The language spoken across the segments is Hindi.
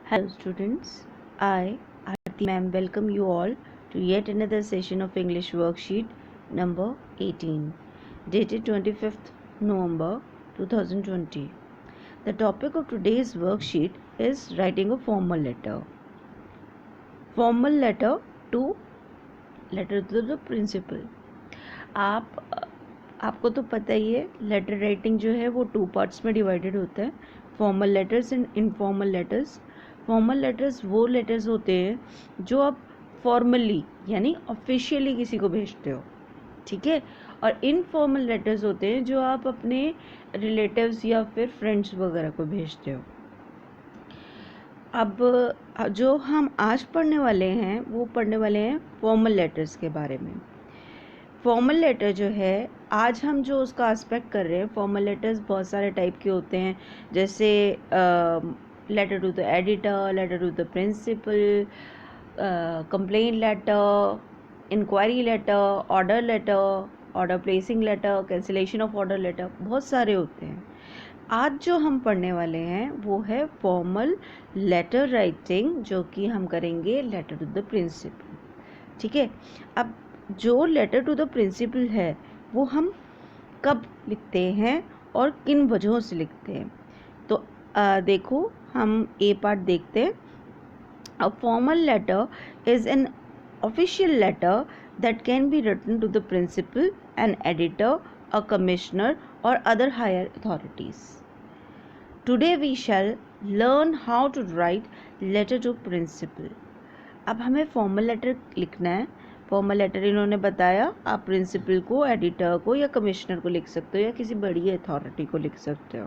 Hello students, I Aarti ma'am welcome you all to yet another session of English worksheet number 18 dated 25th November 2020. The topic of today's worksheet is writing a formal letter. Formal letter to the principal. आपको तो पता ही है लेटर राइटिंग जो है वो 2 पार्ट्स में डिवाइडेड होता है, formal letters and informal letters. Formal letters वो लेटर्स होते हैं जो आप फॉर्मली यानी ऑफिशियली किसी को भेजते हो, ठीक है। और इनफॉर्मल लेटर्स होते हैं जो आप अपने रिलेटिव्स या फिर फ्रेंड्स वगैरह को भेजते हो। अब जो हम आज पढ़ने वाले हैं वो पढ़ने वाले हैं फॉर्मल लेटर्स के बारे में। फॉर्मल लेटर जो है आज हम जो उसका एस्पेक्ट कर रहे हैं, फॉर्मल लेटर्स बहुत सारे टाइप के होते हैं, जैसे letter to the editor, letter to the principal, complaint letter, inquiry letter, order placing letter, cancellation of order letter, बहुत सारे होते हैं। आज जो हम पढ़ने वाले हैं वो है फॉर्मल लेटर राइटिंग, जो कि हम करेंगे लेटर टू द प्रिंसिपल, ठीक है। अब जो लेटर टू द प्रिंसिपल है वो हम कब लिखते हैं और किन वजहों से लिखते हैं, तो देखो हम ए पार्ट देखते हैं। A formal letter is an official letter that can be written to the principal, an editor, a commissioner और other higher authorities. Today we shall learn how to write letter to principal. अब हमें फॉर्मल लेटर लिखना है। फॉर्मल लेटर इन्होंने बताया आप प्रिंसिपल को, एडिटर को या कमिश्नर को लिख सकते हो या किसी बड़ी अथॉरिटी को लिख सकते हो।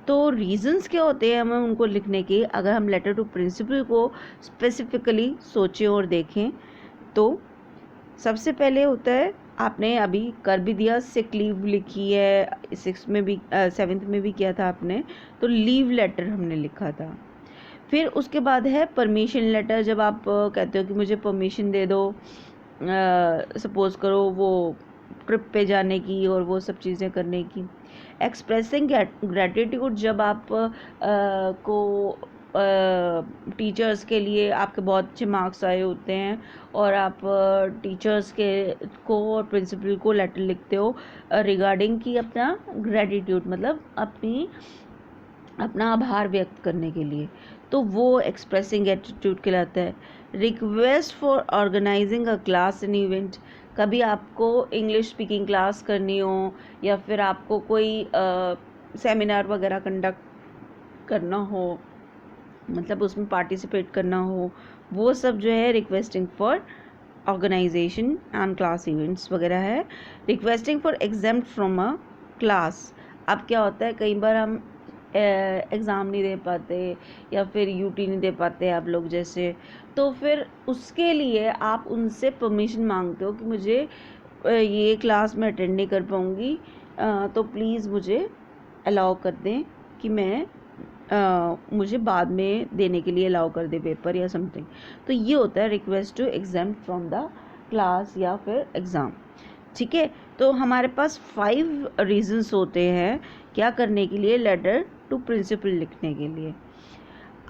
तो रीजंस क्या होते हैं हमें उनको लिखने के, अगर हम लेटर टू प्रिंसिपल को स्पेसिफिकली सोचें और देखें तो सबसे पहले होता है, आपने अभी कर भी दिया, सिक लीव लिखी है, 6th में भी 7th में भी किया था आपने, तो लीव लेटर हमने लिखा था। फिर उसके बाद है परमिशन लेटर, जब आप कहते हो कि मुझे परमिशन दे दो, सपोज़ करो वो ट्रिप पे जाने की और वो सब चीज़ें करने की। एक्सप्रेसिंग ग्रेटिट्यूड, जब आप को टीचर्स के लिए आपके बहुत अच्छे मार्क्स आए होते हैं और आप टीचर्स के को और प्रिंसिपल को लेटर लिखते हो रिगार्डिंग की अपना ग्रेटिट्यूड, मतलब अपना आभार व्यक्त करने के लिए, तो वो एक्सप्रेसिंग एटीट्यूड कहलाता है। Request for organizing a class and event, कभी आपको इंग्लिश स्पीकिंग क्लास करनी हो या फिर आपको कोई सेमिनार वगैरह कंडक्ट करना हो, मतलब उसमें पार्टिसिपेट करना हो, वो सब जो है requesting for organization and class events वगैरह है। Requesting for exempt from a class, अब क्या होता है कई बार हम एग्ज़ाम नहीं दे पाते या फिर यूटी नहीं दे पाते आप लोग जैसे, तो फिर उसके लिए आप उनसे परमिशन मांगते हो कि मुझे ये क्लास में अटेंड नहीं कर पाऊँगी, तो प्लीज़ मुझे अलाउ कर दें कि मैं मुझे बाद में देने के लिए अलाउ कर दे पेपर या समथिंग। तो ये होता है request to exempt from the class या फिर एग्ज़ाम, ठीक है। तो हमारे पास 5 रीजंस होते हैं क्या करने के लिए, लेटर टू प्रिंसिपल लिखने के लिए।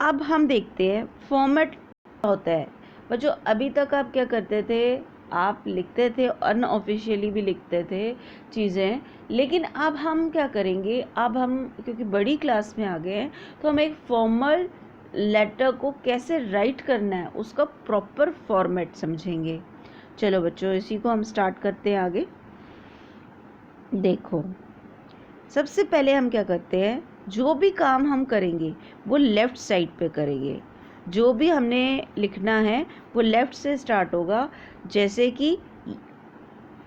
अब हम देखते हैं फॉर्मेट होता है। बच्चों अभी तक आप क्या करते थे, आप लिखते थे, अनऑफिशियली भी लिखते थे चीज़ें, लेकिन अब हम क्या करेंगे, अब हम क्योंकि बड़ी क्लास में आ गए हैं तो हम एक फॉर्मल लेटर को कैसे राइट करना है उसका प्रॉपर फॉर्मेट समझेंगे। चलो बच्चों इसी को हम स्टार्ट करते हैं आगे। देखो सबसे पहले हम क्या करते हैं, जो भी काम हम करेंगे वो लेफ़्ट साइड पे करेंगे। जो भी हमने लिखना है वो लेफ़्ट से स्टार्ट होगा, जैसे कि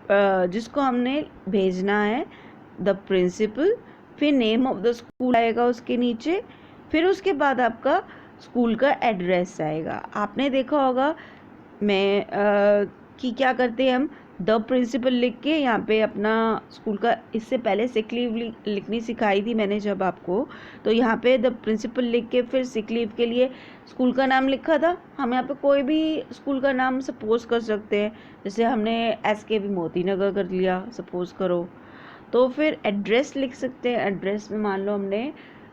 जिसको हमने भेजना है द प्रिंसिपल, फिर नेम ऑफ द स्कूल आएगा उसके नीचे, फिर उसके बाद आपका स्कूल का एड्रेस आएगा। आपने देखा होगा मैं कि क्या करते हैं हम, द प्रिंसिपल लिख के यहाँ पे अपना स्कूल का, इससे पहले सिक लीव लिखनी सिखाई थी मैंने जब आपको, तो यहाँ पे द प्रिंसिपल लिख के फिर सिक लीव के लिए स्कूल का नाम लिखा था। हम यहाँ पे कोई भी स्कूल का नाम सपोज कर सकते हैं, जैसे हमने SKB मोती नगर कर लिया सपोज करो। तो फिर एड्रेस लिख सकते हैं, एड्रेस में मान लो हमने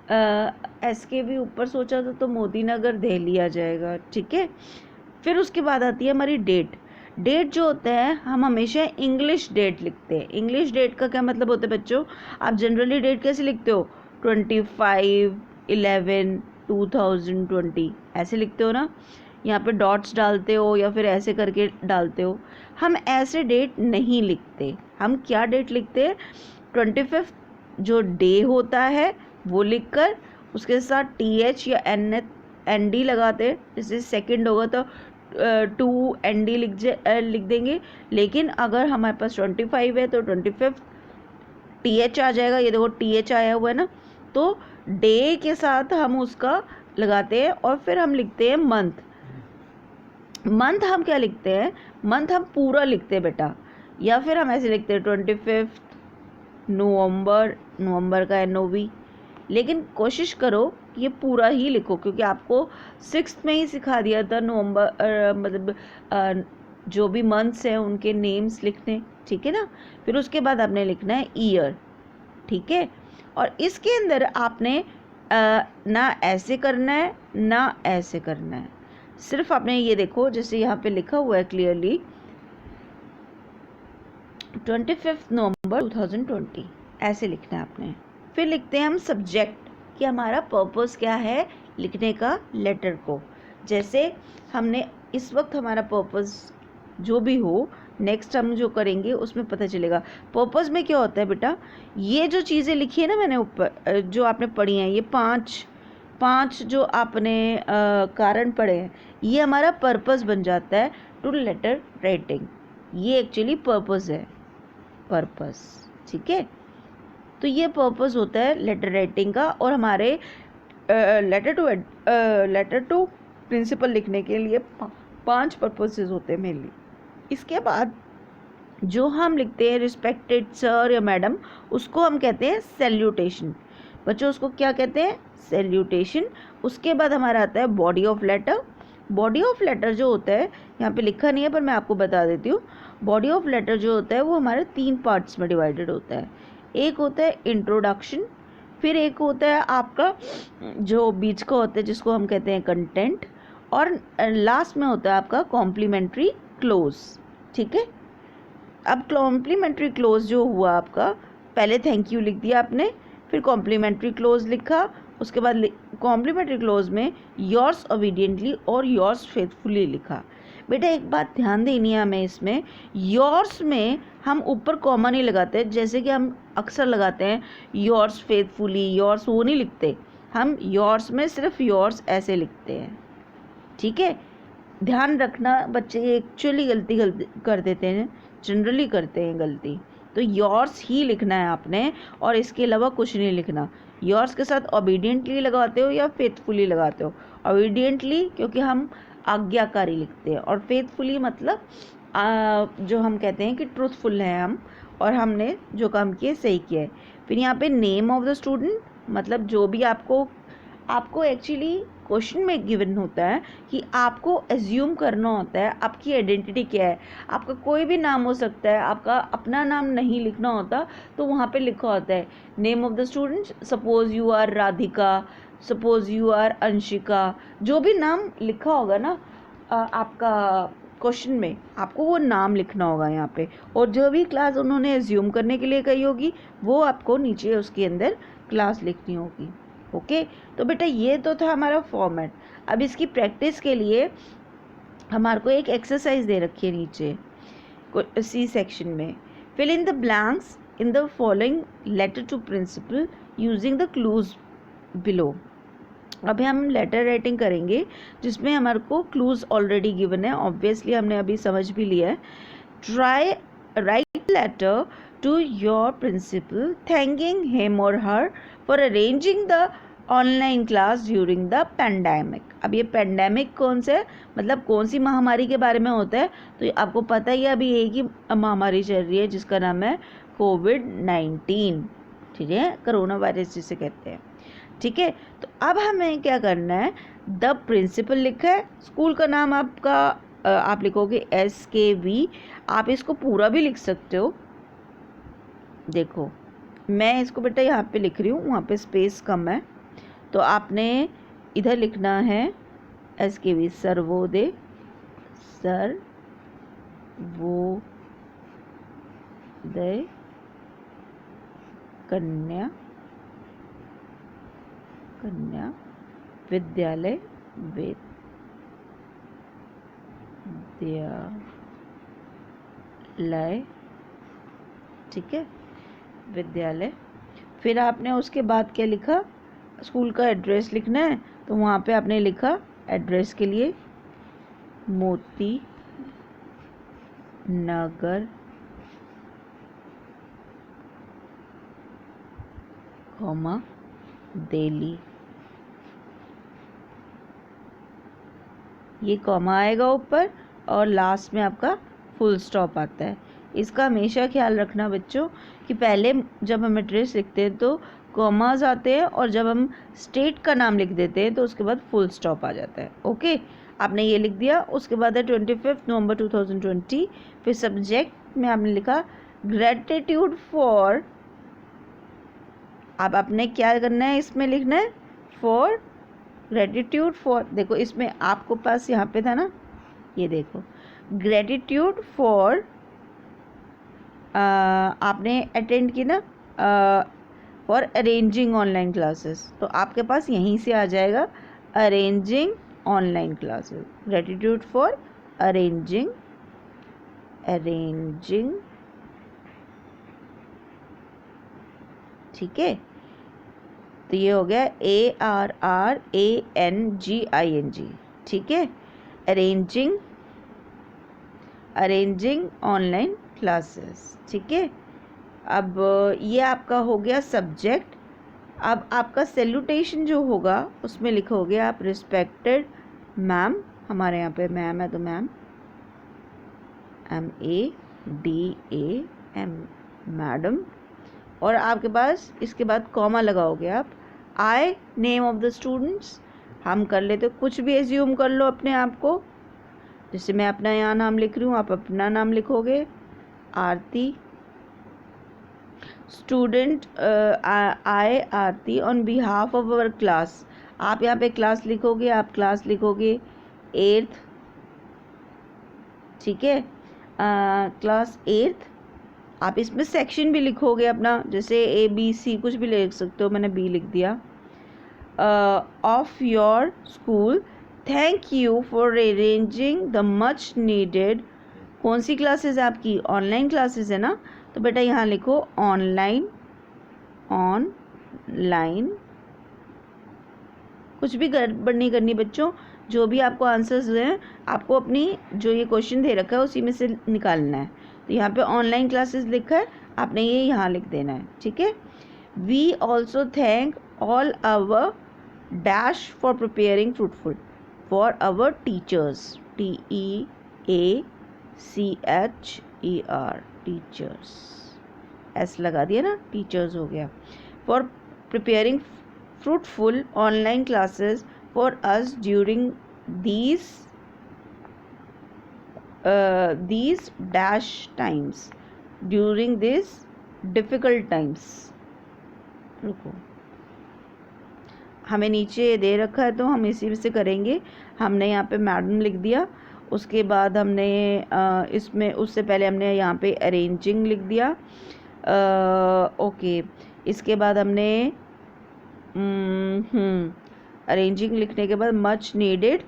एस के भी ऊपर सोचा तो मोदी नगर दिल्ली आ जाएगा, ठीक है। फिर उसके बाद आती है हमारी डेट। डेट जो होता है हम हमेशा इंग्लिश डेट लिखते हैं। इंग्लिश डेट का क्या मतलब होता है बच्चों, आप जनरली डेट कैसे लिखते हो, 25/11/2020 ऐसे लिखते हो ना, यहाँ पे डॉट्स डालते हो या फिर ऐसे करके डालते हो। हम ऐसे डेट नहीं लिखते, हम क्या डेट लिखते हैं, 25 जो डे होता है वो लिखकर उसके साथ TH या ND लगाते हैं। जैसे सेकंड होगा तो 2ND लिख देंगे। लेकिन अगर हमारे पास 25 है तो 25 TH आ जाएगा। ये देखो TH आया हुआ है ना, तो डे के साथ हम उसका लगाते हैं। और फिर हम लिखते हैं मंथ। मंथ हम क्या लिखते हैं, मंथ हम पूरा लिखते हैं बेटा, या फिर हम ऐसे लिखते हैं 25 नवंबर, नवंबर का NOV। लेकिन कोशिश करो कि ये पूरा ही लिखो, क्योंकि आपको 6th में ही सिखा दिया था नवंबर मतलब जो भी मंथ्स हैं उनके नेम्स लिखने, ठीक है ना। फिर उसके बाद आपने लिखना है ईयर, ठीक है। और इसके अंदर आपने ना ऐसे करना है ना ऐसे करना है, सिर्फ आपने ये देखो जैसे यहाँ पे लिखा हुआ है क्लियरली 25 नवंबर 2020 ऐसे लिखना है आपने। फिर लिखते हैं हम सब्जेक्ट, कि हमारा पर्पस क्या है लिखने का लेटर को। जैसे हमने इस वक्त हमारा पर्पस जो भी हो, नेक्स्ट हम जो करेंगे उसमें पता चलेगा। पर्पस में क्या होता है बेटा, ये जो चीज़ें लिखी है ना मैंने ऊपर जो आपने पढ़ी हैं, ये पांच जो आपने कारण पढ़े हैं, ये हमारा पर्पस बन जाता है टू लेटर राइटिंग। ये एक्चुअली पर्पस है, पर्पस, ठीक है। तो ये पर्पस होता है लेटर राइटिंग का। और हमारे लेटर टू प्रिंसिपल लिखने के लिए 5 पर्पसेस होते हैं मेनली। इसके बाद जो हम लिखते हैं रिस्पेक्टेड सर या मैडम, उसको हम कहते हैं सैल्यूटेशन। बच्चों उसको क्या कहते हैं, सैल्यूटेशन। उसके बाद हमारा आता है body of letter. Body of letter जो होता है, यहाँ पे लिखा नहीं है पर मैं आपको बता देती हूँ। बॉडी ऑफ लेटर जो होता है वो हमारे 3 पार्ट्स में डिवाइडेड होता है। एक होता है इंट्रोडक्शन, फिर एक होता है आपका जो बीच का होता है जिसको हम कहते हैं कंटेंट, और लास्ट में होता है आपका कॉम्प्लीमेंट्री क्लोज, ठीक है। अब कॉम्प्लीमेंट्री क्लोज जो हुआ आपका, पहले थैंक यू लिख दिया आपने, फिर कॉम्प्लीमेंट्री क्लोज लिखा, उसके बाद कॉम्प्लीमेंट्री क्लोज में योर्स ओबीडियंटली और योर्स फेथफुली लिखा। बेटा एक बात ध्यान देनी है हमें, इसमें योर्स में हम ऊपर कॉमा नहीं लगाते, जैसे कि हम अक्सर लगाते हैं योर्स फेथफुली, योर्स वो नहीं लिखते हम। योर्स में सिर्फ योर्स ऐसे लिखते हैं, ठीक है। ध्यान रखना, बच्चे एक्चुअली गलती कर देते हैं, जनरली करते हैं गलती। तो योर्स ही लिखना है आपने, और इसके अलावा कुछ नहीं लिखना। योर्स के साथ ओबीडियंटली लगाते हो या फेथफुली लगाते हो। ओबीडियंटली क्योंकि हम आज्ञाकारी लिखते हैं, और फेथफुली मतलब जो हम कहते हैं कि ट्रूथफुल है हम, और हमने जो काम किया सही किया है। फिर यहाँ पे नेम ऑफ द स्टूडेंट, मतलब जो भी आपको एक्चुअली क्वेश्चन में गिवन होता है कि आपको एज्यूम करना होता है आपकी आइडेंटिटी क्या है। आपका कोई भी नाम हो सकता है, आपका अपना नाम नहीं लिखना होता, तो वहाँ पे लिखा होता है name of the student. Suppose you are Radhika, suppose you are Anshika, जो भी नाम लिखा होगा ना आपका क्वेश्चन में, आपको वो नाम लिखना होगा यहाँ पे। और जो भी क्लास उन्होंने एज्यूम करने के लिए कही होगी वो आपको नीचे उसके अंदर क्लास लिखनी होगी, ओके। तो बेटा ये तो था हमारा फॉर्मेट। अब इसकी प्रैक्टिस के लिए हमारे को एक एक्सरसाइज दे रखी है नीचे सी सेक्शन में। Fill in the blanks in the following letter to principal using the clues below. अभी हम लेटर राइटिंग करेंगे जिसमें हमारे को क्लूज ऑलरेडी गिवन है, ऑब्वियसली हमने अभी समझ भी लिया है। Try write letter to your principal thanking him और her for arranging the online class during the pandemic. अब ये पैंडेमिक कौन से, मतलब कौन सी महामारी के बारे में होता है, तो आपको पता ही है अभी एक ही महामारी चल रही है जिसका नाम है कोविड-19, ठीक है, कोरोना वायरस जिसे कहते हैं, ठीक है। तो अब हमें क्या करना है, द प्रिंसिपल लिखा है, स्कूल का नाम आपका आप लिखोगे SKV। आप इसको पूरा भी लिख सकते हो, देखो मैं इसको बेटा यहाँ पे लिख रही हूँ, वहाँ पे स्पेस कम है। तो आपने इधर लिखना है SKV, सर्वोदय, सर्वोदय कन्या विद्यालय, ठीक है, विद्यालय। फिर आपने उसके बाद क्या लिखा, स्कूल का एड्रेस लिखना है, तो वहाँ पे आपने लिखा एड्रेस के लिए मोती नगर, दिल्ली। ये कॉमा आएगा ऊपर और लास्ट में आपका फुल स्टॉप आता है। इसका हमेशा ख्याल रखना बच्चों कि पहले जब हम एड्रेस लिखते हैं तो कॉमास आते हैं और जब हम स्टेट का नाम लिख देते हैं तो उसके बाद फुल स्टॉप आ जाता है। ओके, आपने ये लिख दिया। उसके बाद है 25 नवंबर 2020। फिर सब्जेक्ट में आपने लिखा ग्रेटिट्यूड फॉर, अब आपने क्या करना है, इसमें लिखना है फॉर ग्रेटिट्यूड फॉर, देखो इसमें आपको पास यहाँ पे था ना, ये देखो ग्रेटिट्यूड फॉर, आपने अटेंड की ना फॉर अरेंजिंग ऑनलाइन क्लासेस, तो आपके पास यहीं से आ जाएगा arranging online classes, gratitude for arranging ठीक है। तो ये हो गया ARRANGING, ठीक है, अरेंजिंग ऑनलाइन क्लासेस, ठीक है। अब ये आपका हो गया सब्जेक्ट। अब आपका सैल्यूटेशन जो होगा उसमें लिखोगे आप रिस्पेक्टेड मैम, हमारे यहाँ पे मैम है तो मैम, MADAM, मैडम, और आपके पास इसके बाद कॉमा लगाओगे आप। I name of the students, हम कर लेते, कुछ भी एज्यूम कर लो अपने आप को, जैसे मैं अपना यहाँ नाम लिख रही हूँ, आप अपना नाम लिखोगे, Aarti, student I Aarti on behalf of our class, आप यहाँ पे क्लास लिखोगे, आप क्लास लिखोगे 8th, ठीक है, क्लास 8th। आप इसमें सेक्शन भी लिखोगे अपना, जैसे ABC कुछ भी लिख सकते हो, मैंने B लिख दिया। Of your school, thank you for arranging the much needed, कौन सी क्लासेस है आपकी, ऑनलाइन क्लासेस है ना, तो बेटा यहाँ लिखो ऑनलाइन, कुछ भी गड़बड़ नहीं करनी बच्चों, जो भी आपको आंसर्स हैं आपको अपनी जो ये क्वेश्चन दे रखा है उसी में से निकालना है। तो यहाँ पे ऑनलाइन क्लासेस लिखा है, आपने ये यहाँ लिख देना है, ठीक है। We also thank all our dash for preparing fruitful for our teachers, TEACHER, teachers, S लगा दिया ना, टीचर्स हो गया, for preparing fruitful online classes for us during these dash times, during this difficult times। रुको, हमें नीचे दे रखा है तो हम इसी से करेंगे। हमने यहाँ पे मैडम लिख दिया, उसके बाद हमने इसमें उससे पहले हमने यहाँ पे अरेंजिंग लिख दिया, ओके। इसके बाद हमने अरेंजिंग लिखने के बाद मच नीडेड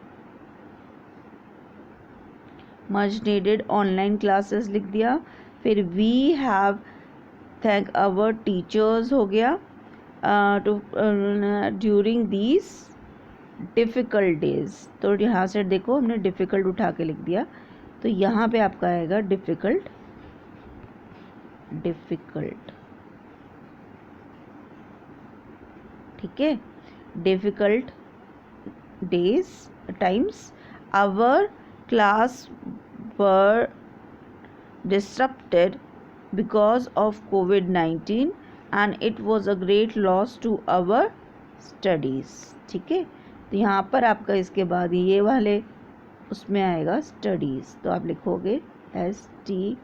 ऑनलाइन क्लासेस लिख दिया। फिर we have thank our teachers हो गया, to during these difficult days, तो यहाँ से देखो हमने डिफ़िकल्ट उठा के लिख दिया, तो यहाँ पे आपका आएगा डिफ़िकल्ट, ठीक है, difficult days times, our class were disrupted because of COVID-19 and it was a great loss to our studies, ठीक है। तो यहाँ पर आपका इसके बाद ये वाले उसमें आएगा स्टडीज़, तो आप लिखोगे STUDIES,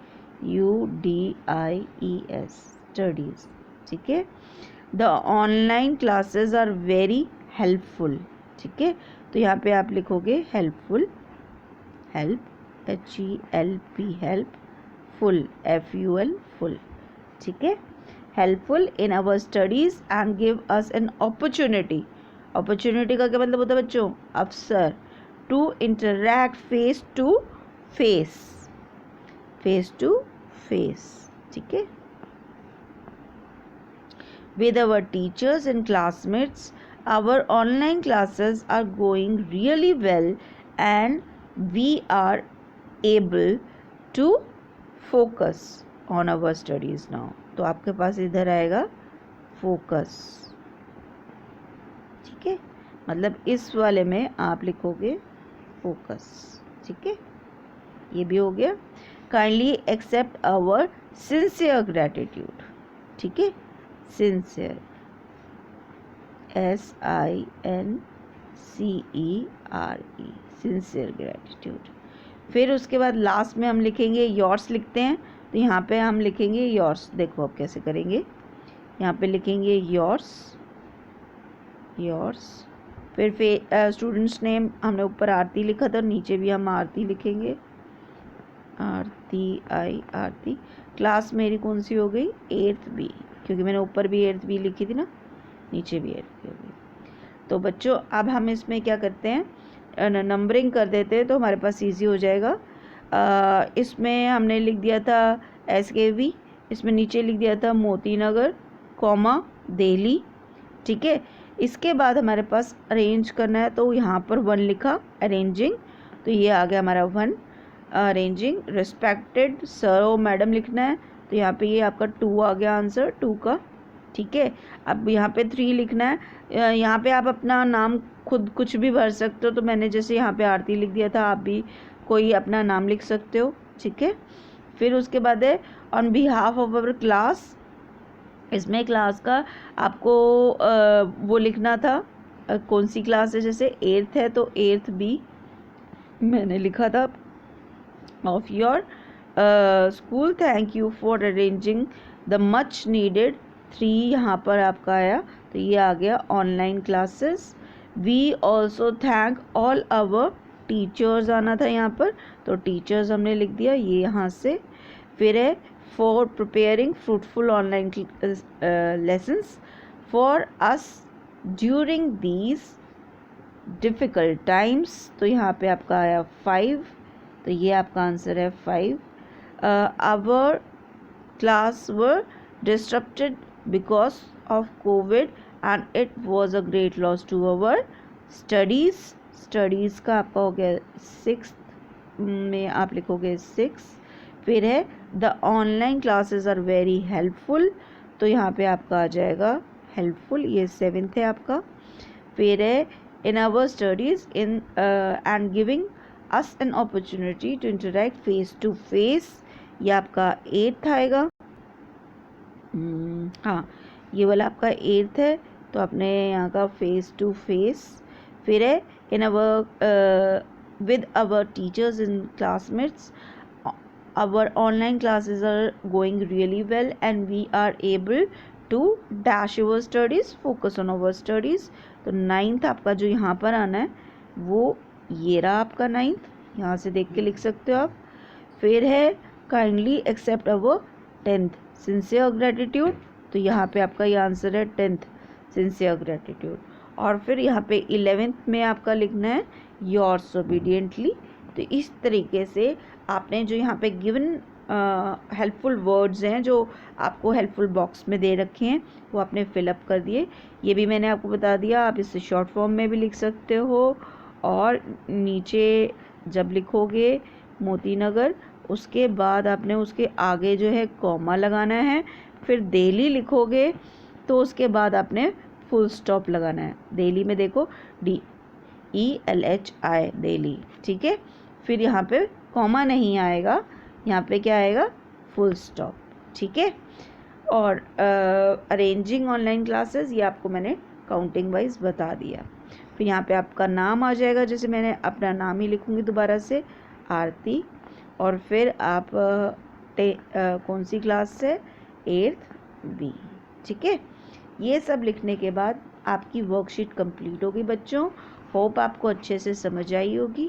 स्टडीज़, ठीक है। The online classes are very helpful. ठीक है, तो यहाँ पे आप लिखोगे helpful, help HELP, help, full FUL, full. ठीक है, helpful in our studies and give us an opportunity. Opportunity का क्या मतलब होता है बच्चों? अवसर। To interact face to face, face to face. ठीक है, with our teachers and classmates. Our online classes are going really well and we are able to focus on our studies now. तो आपके पास इधर आएगा focus। ठीक है, मतलब इस वाले में आप लिखोगे focus। ठीक है, ये भी हो गया। Kindly accept our sincere gratitude। ठीक है, sincere SINCERE, सिंसियर ग्रेटिट्यूड। फिर उसके बाद लास्ट में हम लिखेंगे योर्स लिखते हैं, तो यहाँ पे हम लिखेंगे योर्स। देखो अब कैसे करेंगे, यहाँ पे लिखेंगे योर्स, योर्स। फिर स्टूडेंट्स नेम हमने ऊपर आरती लिखा था, नीचे भी हम आरती लिखेंगे, आरती। क्लास मेरी कौन सी हो गई? 8th B, क्योंकि मैंने ऊपर भी 8th B लिखी थी ना, नीचे भी 8th B हो गई। तो बच्चों अब हम इसमें क्या करते हैं, नंबरिंग कर देते हैं तो हमारे पास ईजी हो जाएगा। इसमें हमने लिख दिया था SKV, इसमें नीचे लिख दिया था मोती नगर, कॉमा दिल्ली। ठीक है, इसके बाद हमारे पास अरेंज करना है, तो यहाँ पर 1 लिखा अरेंजिंग, तो ये आ गया हमारा 1 अरेंजिंग। रिस्पेक्टेड सर और मैडम लिखना है, तो यहाँ पे ये आपका 2 आ गया आंसर 2 का। ठीक है, अब यहाँ पे 3 लिखना है। यहाँ पे आप अपना नाम खुद कुछ भी भर सकते हो, तो मैंने जैसे यहाँ पे आरती लिख दिया था, आप भी कोई अपना नाम लिख सकते हो। ठीक है, फिर उसके बाद है on behalf of our class. इसमें क्लास का आपको वो लिखना था, कौन सी क्लास है, जैसे 8th है तो 8th B मैंने लिखा था। Of your school, thank you for arranging the much needed 3 यहाँ पर आपका आया, तो ये आ गया online classes. We also thank all our teachers आना था यहाँ पर, तो टीचर्स हमने लिख दिया ये यहाँ से। फिर है for preparing fruitful online lessons for us during these difficult times, तो यहाँ पे आपका आया 5, तो ये आपका आंसर है 5। Our class were disturbed because of COVID and it was a great loss to our studies. Studies का आपका हो गया 6th में आप लिखोगे 6। फिर है the online classes are very helpful, तो यहाँ पे आपका आ जाएगा हेल्पफुल, ये 7th है आपका। फिर है in our studies and giving us an opportunity to interact face to face, ये आपका 8th आएगा। हाँ, ये वाला आपका 8th है, तो आपने यहाँ का फेस टू फेस। फिर है in our with our teachers and classmates our online classes are going really well and we are able to dash our studies, focus on our studies। तो 9th आपका जो यहाँ पर आना है वो ये रहा आपका 9th, यहाँ से देख के लिख सकते हो आप। फिर है काइंडली एक्सेप्ट अवर 10th सिंसियर ग्रेटिट्यूड, तो यहाँ पे आपका ये आंसर है 10th सिंसियर ग्रेटिट्यूड। और फिर यहाँ पे 11th में आपका लिखना है योर्स ओबीडियंटली। तो इस तरीके से आपने जो यहाँ पे गिवन हेल्पफुल वर्ड्स हैं जो आपको हेल्पफुल बॉक्स में दे रखे हैं वो आपने फिलअप कर दिए। ये भी मैंने आपको बता दिया, आप इसे शॉर्ट फॉर्म में भी लिख सकते हो, और नीचे जब लिखोगे मोती नगर उसके बाद आपने उसके आगे जो है कॉमा लगाना है, फिर दिल्ली लिखोगे तो उसके बाद आपने फुल स्टॉप लगाना है। दिल्ली में देखो DELHI दिल्ली, ठीक है। फिर यहाँ पे कॉमा नहीं आएगा, यहाँ पे क्या आएगा फुल स्टॉप, ठीक है। और अरेंजिंग ऑनलाइन क्लासेस ये आपको मैंने काउंटिंग वाइज बता दिया। फिर यहाँ पे आपका नाम आ जाएगा, जैसे मैंने अपना नाम ही लिखूँगी दोबारा से आरती, और फिर आप कौन सी क्लास से 8th B, ठीक है। ये सब लिखने के बाद आपकी वर्कशीट कंप्लीट होगी बच्चों। होप आपको अच्छे से समझ आई होगी।